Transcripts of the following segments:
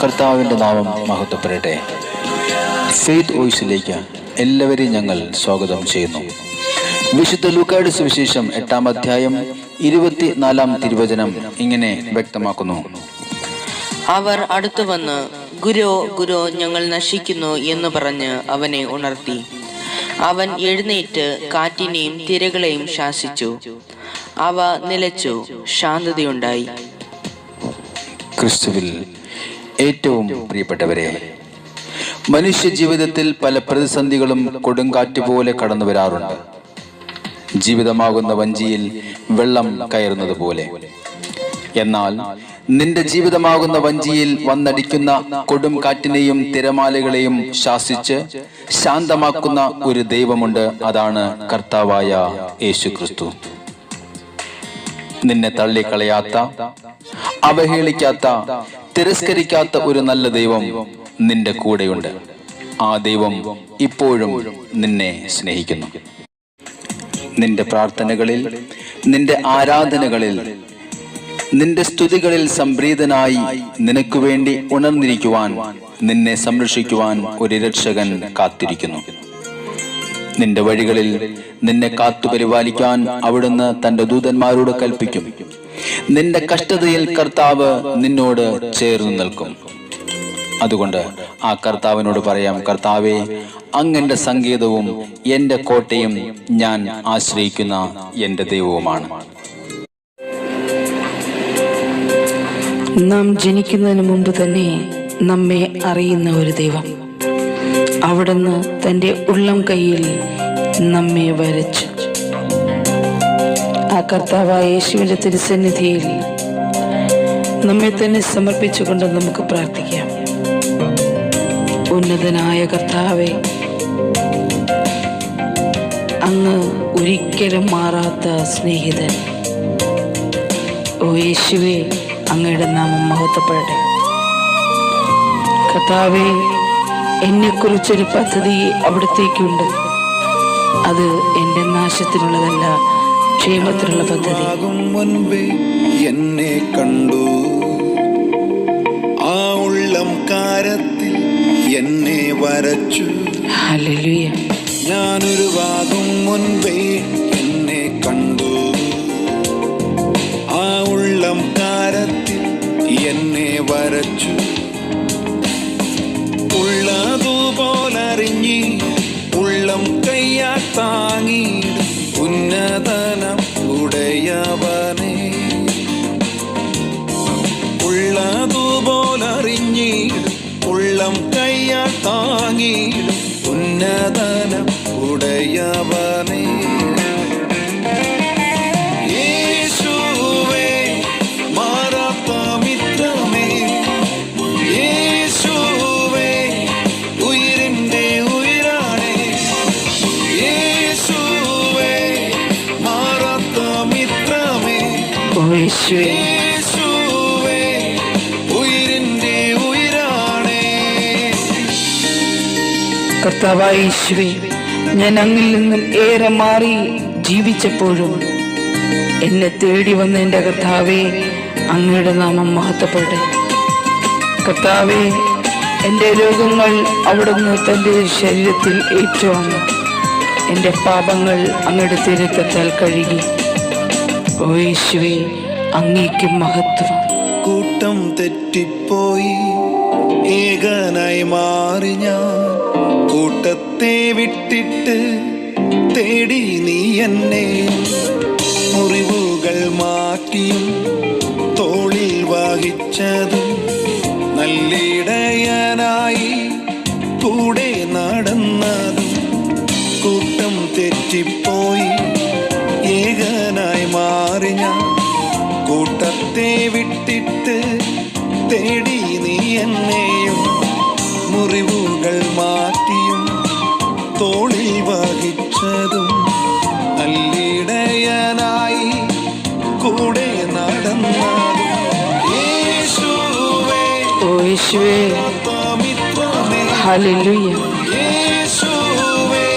കർത്താവിൻ്റെ നാമം മഹത്വപ്പെടട്ടെ. ഫെയ്ത്ത് വോയിസിലേക്ക് എല്ലാവരെയും ഞങ്ങൾ സ്വാഗതം ചെയ്യുന്നു. വിശുദ്ധ ലൂക്കായുടെ സുവിശേഷം 8-ാം അധ്യായം 24-ാം തിരുവചനം ഇങ്ങനെ വ്യക്തമാക്കുന്നു. അവർ അടുത്തു വന്ന്, ഗുരോ ഗുരോ, ഞങ്ങൾ നശിക്കുന്നു എന്ന് പറഞ്ഞ് അവനെ ഉണർത്തി. അവൻ എഴുന്നേറ്റ് കാറ്റിനെയും തിരകളെയും ശാസിച്ചു. അവ നിലച്ചു, ശാന്തതയുണ്ടായി. ക്രിസ്തുവിൽ ഏറ്റവും പ്രിയപ്പെട്ടവരെ, മനുഷ്യ ജീവിതത്തിൽ പല പ്രതിസന്ധികളും കൊടുങ്കാറ്റ് പോലെ കടന്നു വരാറുണ്ട്. ജീവിതമാകുന്ന വഞ്ചിയിൽ വെള്ളം കയറുന്നത് പോലെ. എന്നാൽ നിന്റെ ജീവിതമാകുന്ന വഞ്ചിയിൽ വന്നടിക്കുന്ന കൊടും കാറ്റിനെയും തിരമാലകളെയും ശാസിച്ച് ശാന്തമാക്കുന്ന ഒരു ദൈവമുണ്ട്. അതാണ് കർത്താവായ യേശു ക്രിസ്തു. നിന്നെ തള്ളിക്കളയാത്ത, അവഹേളിക്കാത്ത, തിരസ്കരിക്കാത്ത ഒരു നല്ല ദൈവം നിന്റെ കൂടെയുണ്ട്. ആ ദൈവം ഇപ്പോഴും നിന്നെ സ്നേഹിക്കുന്നു. നിന്റെ പ്രാർത്ഥനകളിൽ, നിന്റെ ആരാധനകളിൽ, നിന്റെ സ്തുതികളിൽ സംപ്രീതനായി നിനക്ക് വേണ്ടി ഉണർന്നിരിക്കുവാൻ, നിന്നെ സംരക്ഷിക്കുവാൻ ഒരു രക്ഷകൻ കാത്തിരിക്കുന്നു. നിന്റെ വഴികളിൽ നിന്നെ കാത്തു പരിപാലിക്കാൻ അവിടുന്ന് തന്റെ ദൂതന്മാരോട് കൽപ്പിക്കും. നിന്റെ കഷ്ടതയിൽ കർത്താവ് നിന്നോട് ചേർന്ന് നിൽക്കും. അതുകൊണ്ട് ആ കർത്താവിനോട് പറയാം, കർത്താവേ, അങ്ങന്റെ സങ്കേതവും എന്റെ കോട്ടയും ഞാൻ ആശ്രയിക്കുന്ന എന്റെ ദൈവവുമാണ്. നാം ജനിക്കുന്നതിന് മുമ്പ് തന്നെ നമ്മെ അറിയുന്ന ഒരു ദൈവം. അവിടുന്ന് തൻ്റെ ഉള്ളം കൈയിൽ നമ്മെ വരച്ചു. ആ കർത്താവായ യേശുവിൻ്റെ തിരുസന്നിധിയിൽ നമ്മെ തന്നെ സമർപ്പിച്ചുകൊണ്ട് നമുക്ക് പ്രാർത്ഥിക്കാം. ഉന്നതനായ കർത്താവേ, അങ്ങ് ഒരിക്കലും മാറാത്ത സ്നേഹിതൻ. ഓ യേശുവേ, അങ്ങയുടെ നാമം മഹത്വപ്പെടട്ടെ. കർത്താവേ, എന്നെക്കുറിച്ചൊരു പദ്ധതി അവിടത്തേക്കുണ്ട്. അത് എൻ്റെ നാശത്തിനുള്ളതല്ല, ക്ഷേമത്തിനുള്ള പദ്ധതി. മുൻപേ എന്നെ കണ്ടു, ആ ഉള്ളം കാരത്തിൽ എന്നെ വരച്ചു. ഹല്ലേലൂയ. ഞാനൊരു വാകും മുൻപേ എന്നെ കണ്ടു, ആ ഉള്ളം കാരത്തിൽ എന്നെ വരച്ചു. ഉള്ളതുപോലറിഞ്ഞി ഉള്ളം കയ്യാ താങ്ങിയിടും ഉന്നതനം ഉടയവനെ. ഉള്ളതുപോലറിഞ്ഞിടും ഉള്ളം കയ്യാ താങ്ങിയിടും ഉന്നതനം ഉടയവനെ. കർത്താവായ യേശുവേ, ഞാൻ അങ്ങിൽ നിന്നും ഏറെ മാറി ജീവിച്ചപ്പോഴും എന്നെ തേടി വന്ന എൻ്റെ കർത്താവേ, അങ്ങയുടെ നാമം മഹത്വപ്പെടട്ടെ. കർത്താവേ, എൻ്റെ രോഗങ്ങൾ അവിടുന്ന് തൻ്റെ ശരീരത്തിൽ ഏറ്റുവാങ്ങി. എൻ്റെ പാപങ്ങൾ അങ്ങയുടെ തിരക്കത്താൽ കഴുകി. ഓ യേശുവേ, അങ്ങേക്ക് മഹത്വം. കൂട്ടം തെറ്റിപ്പോയി ഏകനായി മാറി ഞാൻ, കൂട്ടത്തെ വിട്ടിട്ട് തേടി നീ എന്നെ. മുറിവുകൾ മാറ്റിയും തോളിൽ വഹിച്ചതും നല്ലിടയനായി കൂടെ നടന്നതും. കൂട്ടം തെറ്റിപ്പോയി ഏകനായി മാറി ഞാൻ, കൂട്ടത്തെ വിട്ടിട്ട് തേടി നീ എന്നെയും. മുറിവുകൾ മാറ്റിയും തോളിൽ വഹിച്ചതും നല്ലിടയനായി കൂടെ നടന്നതും. യേശുവേ, ഓ യേശുവേ, ഹല്ലേലൂയ. യേശുവേ,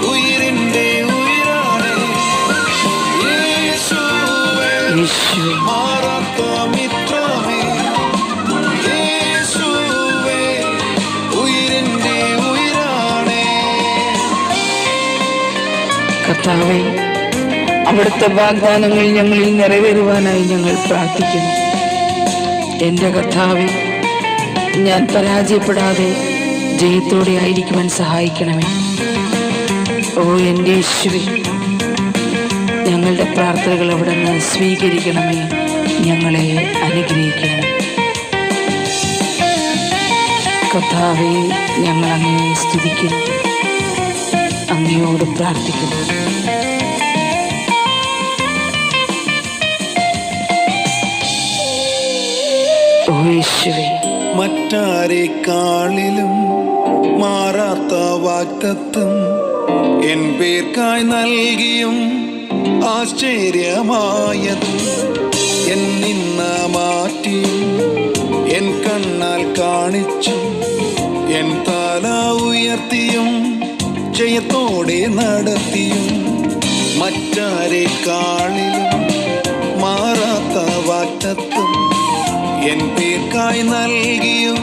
ഉയിരിന്റെ ഉയിരാണ്. യേശുവേ, മാറാത്ത മിത്രമേ. യേശു കർത്താവേ, അവിടുത്തെ വാഗ്ദാനങ്ങൾ ഞങ്ങളിൽ നിറവേറുവാനായി ഞങ്ങൾ പ്രാർത്ഥിക്കുന്നു. എൻ്റെ കർത്താവേ, ഞാൻ പരാജയപ്പെടാതെ ജയത്തോടെ ആയിരിക്കുവാൻ സഹായിക്കണമേ. ഓ എൻ്റെ യേശുവേ, ഞങ്ങളുടെ പ്രാർത്ഥനകൾ അവിടുന്ന് സ്വീകരിക്കണമേ, ഞങ്ങളെ അനുഗ്രഹിക്കണമേ. കർത്താവേ, ഞങ്ങൾ അങ്ങയെ സ്തുതിക്കുന്നു, അങ്ങയോട് പ്രാർത്ഥിക്കുന്നു. ഓ യേശുവേ, മറ്റാരെക്കാളിലും മാറാത്ത വാഗ്ദത്തം എൻ പേർക്കായി നൽകിയും ആശ്ചര്യമായതും എൻ നിന്ന മാറ്റിയും എൻ കണ്ണാൽ കാണിച്ചും എൻ തല ഉയർത്തിയും ജയത്തോടെ നടത്തിയും മറ്റാരെക്കാളിലും മാറാത്ത വാഗ്ദത്തം എൻ പേർക്കായി നൽകിയും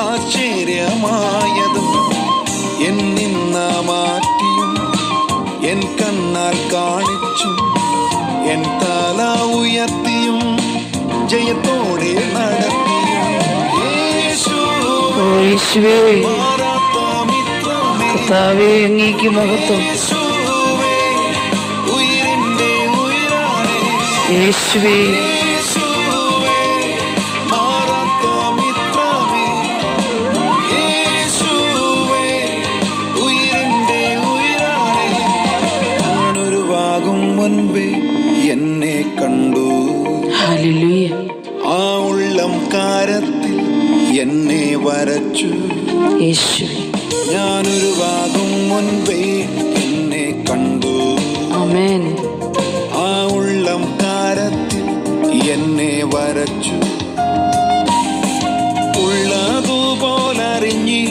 ആശ്ചര്യമായതും എൻ നിന്ന മാറ്റിയും എൻ കണ്ണാൽ കാണിച്ചും എൻ തല ഉയർത്തിയും ജയത്തോടെ നടത്തിയും ഓ യേശുവേ, കർത്താവേ, അങ്ങേക്ക് മഹത്വം. ഉയിരിന്റെ ഉയരാണേ യേശുവേ, മുൻപേ എന്നെ കണ്ടു. ഹല്ലേലൂയ. ആ ഉള്ളം കാരത്തിൽ എന്നെ വരച്ചു. യേശുവേ, ഞാനൊരു ഭാഗം മുൻപേ എന്നെ കണ്ടു. ആമേൻ. ആ ഉള്ളം കാരത്തിൽ എന്നെ വരച്ചു. ഉള്ളതുപോലറിഞ്ഞി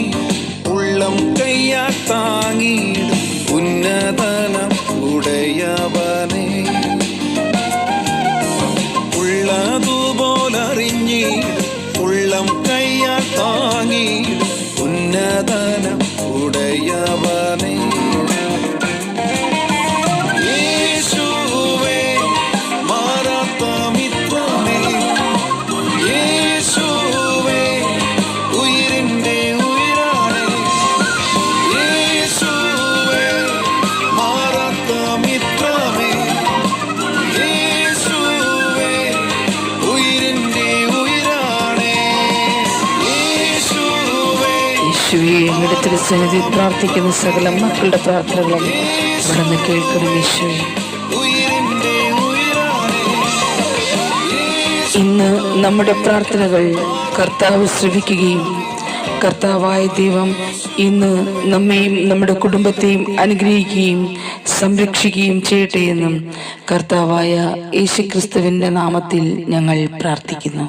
ഉള്ളം കയ്യാ താങ്ങിയിടും ഉന്നതനം ഉടയവനേ. ഉള്ളതുപോലറിഞ്ഞി ഉള്ളം കയ്യാ താങ്ങിയിടും ഉന്നതനം ഉടയവനേ. യേശുവേ, മാറാത്ത മിത്രമേ. യേശുവേ, ഉയിരിന്റെ ഉയരാണേ. യേശുവേ, മാറാത്ത മിത്രമേ. യേശുവേ, ഉയിരിന്റെ ഉയരാണേ. യേശുവേ, യേശുവേ, അങ്ങയുടെ തിരുസന്നിധിയിൽ പ്രാർത്ഥിക്കുന്ന സകല മക്കളുടെ പ്രാർത്ഥനകളും അവിടുന്ന് കേൾക്കണം. യേശുവേ, ഉയിരിന്റെ ഉയരാണേ. ഇന്ന് നമ്മുടെ പ്രാർത്ഥനകൾ കർത്താവ് ശ്രവിക്കുകയും കർത്താവായ ദൈവം ഇന്ന് നമ്മെയും നമ്മുടെ കുടുംബത്തെയും അനുഗ്രഹിക്കുകയും സംരക്ഷിക്കുകയും ചെയ്യട്ടെ എന്നും കർത്താവായ യേശുക്രിസ്തുവിന്റെ നാമത്തിൽ ഞങ്ങൾ പ്രാർത്ഥിക്കുന്നു.